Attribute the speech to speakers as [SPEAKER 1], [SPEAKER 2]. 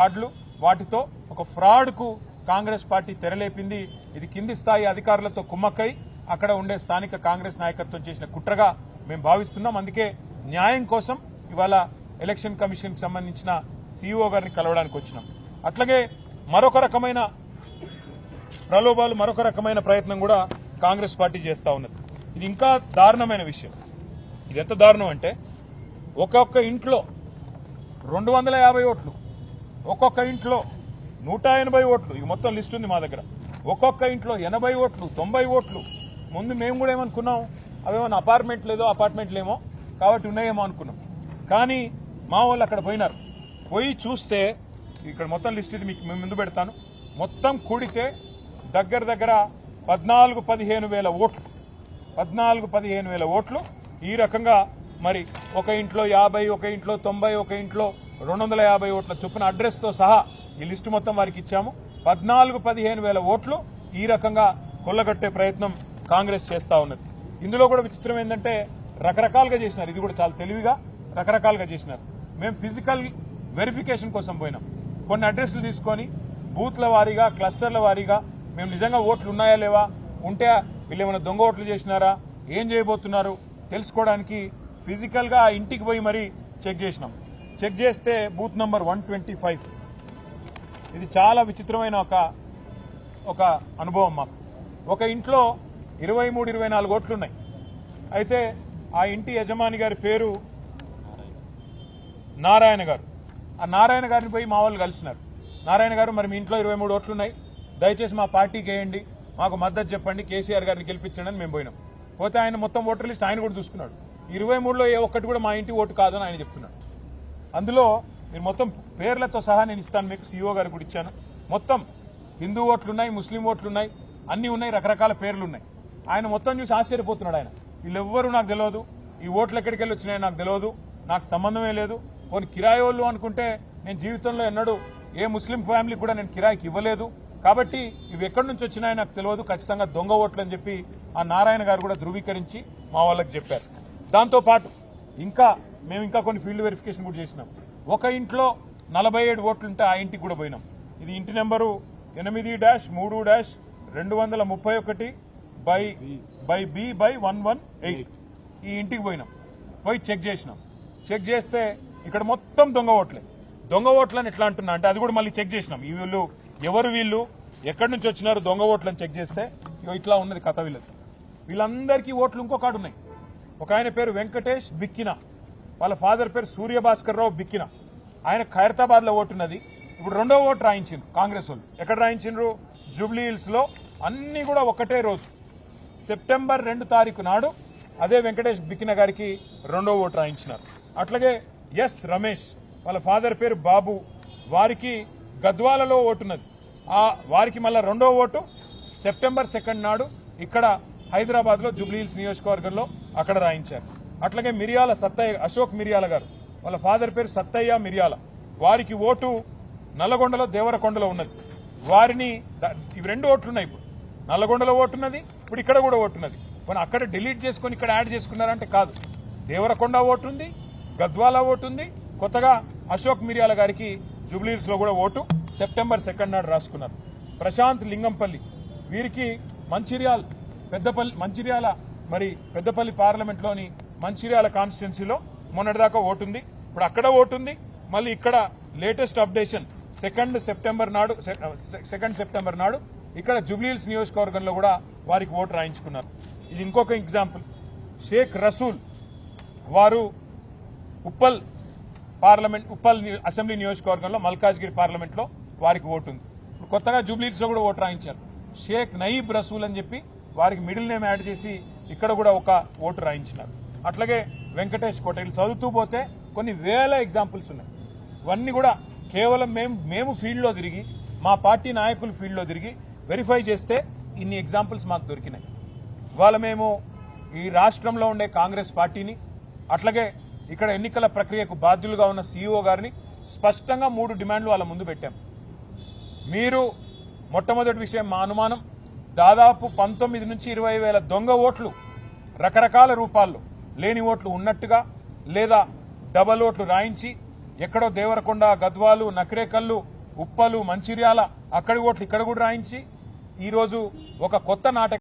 [SPEAKER 1] కార్డులు వాటితో ఒక ఫ్రాడ్ కు కాంగ్రెస్ పార్టీ తెరలేపింది. ఇది కింది స్థాయి అధికారులతో కుమ్మక్కై అక్కడ ఉండే స్థానిక కాంగ్రెస్ నాయకత్వం చేసిన కుట్రగా మేము భావిస్తున్నాం. అందుకే న్యాయం కోసం ఇవాళ ఎలక్షన్ కమిషన్ కి సంబంధించిన సీఈఓ గారిని కలవడానికి వచ్చినాం. అట్లాగే మరొక రకమైన ప్రలోభాలు, మరొక రకమైన ప్రయత్నం కూడా కాంగ్రెస్ పార్టీ చేస్తా ఉన్నది. ఇది ఇంకా దారుణమైన విషయం. ఇది ఎంత దారుణం అంటే ఒక్కొక్క ఇంట్లో 250 ఓట్లు, ఒక్కొక్క ఇంట్లో 180 ఓట్లు, ఇది మొత్తం లిస్ట్ ఉంది మా దగ్గర. ఒక్కొక్క ఇంట్లో 80 ఓట్లు, 90 ఓట్లు. ముందు మేము కూడా ఏమనుకున్నాం, అవేమన్నా అపార్ట్మెంట్లేమో కాబట్టి ఉన్నాయేమో అనుకున్నాం. కానీ మా వాళ్ళు అక్కడ పోయినారు. పోయి చూస్తే ఇక్కడ మొత్తం లిస్ట్ ఇది మీకు ముందు పెడతాను. మొత్తం కూడితే దగ్గర 14-15 వేల ఓట్లు, 14-15 వేల ఓట్లు. ఈ రకంగా మరి ఒక ఇంట్లో 50, ఒక ఇంట్లో 90, ఒక ఇంట్లో 250 ఓట్ల చొప్పున అడ్రస్ తో సహా ఈ లిస్టు మొత్తం వారికి ఇచ్చాము. 14-15 వేల ఓట్లు ఈ రకంగా కొల్లగొట్టే ప్రయత్నం కాంగ్రెస్ చేస్తా ఉన్నది. ఇందులో కూడా విచిత్రం ఏంటంటే రకరకాలుగా చేసినారు. ఇది కూడా చాలా తెలివిగా రకరకాలుగా చేసినారు. మేము ఫిజికల్ వెరిఫికేషన్ కోసం పోయినాం. కొన్ని అడ్రస్లు తీసుకొని బూత్ల వారీగా, క్లస్టర్ల వారీగా మేము నిజంగా ఓట్లు ఉన్నాయా లేవా, ఉంటే వీళ్ళు ఏమైనా దొంగ ఓట్లు చేసినారా, ఏం చేయబోతున్నారు తెలుసుకోవడానికి ఫిజికల్ గా ఆ ఇంటికి పోయి మరీ చెక్ చేసినాం. చెక్ చేస్తే బూత్ నంబర్ 125. ఇది చాలా విచిత్రమైన ఒక అనుభవం మాకు. ఒక ఇంట్లో 23-24 ఓట్లున్నాయి. అయితే ఆ ఇంటి యజమాని గారి పేరు నారాయణ గారు. ఆ నారాయణ గారిని పోయి మా వాళ్ళు కలిసినారు. నారాయణ గారు, మరి మీ ఇంట్లో 23 ఓట్లున్నాయి, దయచేసి మా పార్టీకి వేయండి, మాకు మద్దతు చెప్పండి, కేసీఆర్ గారిని గెలిపించండి అని మేము పోయినాం. పోతే ఆయన మొత్తం ఓటర్ లిస్ట్ ఆయన కూడా చూసుకున్నాడు. 23లో ఏ ఒక్కటి కూడా మా ఇంటి ఓటు కాదని ఆయన చెప్తున్నాడు. అందులో మీరు మొత్తం పేర్లతో సహా నేను ఇస్తాను మీకు, సీఈఓ గారికి కూడా ఇచ్చాను. మొత్తం హిందూ ఓట్లున్నాయి, ముస్లిం ఓట్లున్నాయి, అన్ని ఉన్నాయి, రకరకాల పేర్లున్నాయి. ఆయన మొత్తం చూసి ఆశ్చర్యపోతున్నాడు. ఆయన వీళ్ళెవ్వరూ నాకు తెలియదు, ఈ ఓట్లు ఎక్కడికి వెళ్ళి వచ్చినాయో నాకు తెలియదు, నాకు సంబంధమే లేదు. కొన్ని కిరాయి వాళ్ళు అనుకుంటే నేను జీవితంలో ఎన్నడూ ఏ ముస్లిం ఫ్యామిలీ కూడా నేను కిరాయికి ఇవ్వలేదు, కాబట్టి ఇవి ఎక్కడి నుంచి వచ్చినాయో నాకు తెలియదు, ఖచ్చితంగా దొంగ ఓట్లు అని చెప్పి ఆ నారాయణ గారు కూడా ధృవీకరించి మా వాళ్ళకి చెప్పారు. దాంతోపాటు మేము ఇంకా కొన్ని ఫీల్డ్ వెరిఫికేషన్ కూడా చేసినాం. ఒక ఇంట్లో 47 ఓట్లుంటే ఆ ఇంటికి కూడా పోయినాం. ఇది ఇంటి నెంబరు 8-3-2-231/B/118. ఈ ఇంటికి పోయినాం. పోయి చెక్ చేసినాం. చెక్ చేస్తే ఇక్కడ మొత్తం దొంగ ఓట్లే. దొంగ ఓట్లని ఎట్లా అంటున్నా అంటే అది కూడా మళ్ళీ చెక్ చేసినాం. ఈ వీళ్ళు ఎవరు, వీళ్ళు ఎక్కడి నుంచి వచ్చినారు, దొంగ ఓట్లని చెక్ చేస్తే ఇట్లా ఉన్నది కథ. వీళ్ళందరికీ ఓట్లు ఇంకో కాడు ఉన్నాయి. ఒక ఆయన పేరు వెంకటేష్ బిక్కిన, వాళ్ళ ఫాదర్ పేరు సూర్యభాస్కర్ రావు బిక్కిన. ఆయన ఖైరతాబాద్ లో ఓటున్నది. ఇప్పుడు రెండో ఓటు రాయించిండ్రు కాంగ్రెస్ వాళ్ళు. ఎక్కడ రాయించిండ్రు? జూబ్లీ హిల్స్ లో. అన్ని కూడా ఒకటే రోజు సెప్టెంబర్ 2 తారీఖు నాడు అదే వెంకటేష్ బిక్కిన గారికి రెండో ఓటు రాయించినారు. అట్లాగే ఎస్ రమేష్, వాళ్ళ ఫాదర్ పేరు బాబు, వారికి గద్వాలలో ఓటున్నది. వారికి మళ్ళా రెండో ఓటు సెప్టెంబర్ 2 నాడు ఇక్కడ హైదరాబాద్ లో జూబ్లీ హిల్స్ నియోజకవర్గంలో అక్కడ రాయించారు. అట్లాగే మిరియాల సత్తయ్య, అశోక్ మిరియాల గారు, వాళ్ళ ఫాదర్ పేరు సత్తయ్య మిరియాల, వారికి ఓటు నల్లగొండలో దేవరకొండలో ఉన్నది. వారిని ఇవి 2 ఓట్లున్నాయి. ఇప్పుడు నల్లగొండలో ఓటున్నది, ఇప్పుడు ఇక్కడ కూడా ఓటున్నది. కానీ అక్కడ డిలీట్ చేసుకుని ఇక్కడ యాడ్ చేసుకున్నారంటే కాదు. దేవరకొండ ఓటుంది, గద్వాల ఓటుంది, కొత్తగా అశోక్ మిరియాల గారికి జూబ్లీ హిల్స్ లో కూడా ఓటు సెప్టెంబర్ 2 నాడు రాసుకున్నారు. ప్రశాంత్ లింగంపల్లి, వీరికి పెద్దపల్లి పార్లమెంట్ లోని మంచిర్యాల కాన్స్టిట్యున్సీలో మొన్నటిదాకా ఓటుంది, ఇప్పుడు అక్కడ ఓటుంది. మళ్ళీ ఇక్కడ లేటెస్ట్ అప్డేషన్ 2 సెప్టెంబర్ నాడు ఇక్కడ జూబ్లీ హిల్స్ నియోజకవర్గంలో కూడా వారికి ఓటు రాయించుకున్నారు. ఇది ఇంకొక ఎగ్జాంపుల్. షేక్ రసూల్, వారు ఉప్పల్ అసెంబ్లీ నియోజకవర్గంలో మల్కాజ్గిరి పార్లమెంట్ లో వారికి ఓటు ఉంది. ఇప్పుడు కొత్తగా జూబ్లీ హిల్స్ లో కూడా ఓటు రాయించారు. షేక్ నయీబ్ రసూల్ అని చెప్పి వారికి మిడిల్ నేమ్ యాడ్ చేసి ఇక్కడ కూడా ఒక ఓటు రాయించినారు. అట్లాగే వెంకటేష్ కోట. చదువుతూ పోతే కొన్ని వేల ఎగ్జాంపుల్స్ ఉన్నాయి. ఇవన్నీ కూడా కేవలం మేము ఫీల్డ్ లో తిరిగి, మా పార్టీ నాయకులు ఫీల్డ్ లో తిరిగి వెరిఫై చేస్తే ఇన్ని ఎగ్జాంపుల్స్ మాకు దొరికినాయి. ఇవాళ మేము ఈ రాష్ట్రంలో ఉండే కాంగ్రెస్ పార్టీని, అట్లాగే ఇక్కడ ఎన్నికల ప్రక్రియకు బాధ్యులుగా ఉన్న సీఈఓ గారిని స్పష్టంగా 3 డిమాండ్లు వాళ్ళ ముందు పెట్టాం. మీరు మొట్టమొదటి విషయం, మా అనుమానం దాదాపు 19 నుంచి 20 వేల దొంగ ఓట్లు రకరకాల రూపాల్లో, లేని ఓట్లు ఉన్నట్టుగా లేదా డబల్ ఓట్లు రాయించి ఎక్కడో దేవరకొండ, గద్వాలు, నకిరేకల్లు, ఉప్పలు, మంచిర్యాల అక్కడి ఓట్లు ఇక్కడ కూడా రాయించి ఈరోజు ఒక కొత్త నాటకం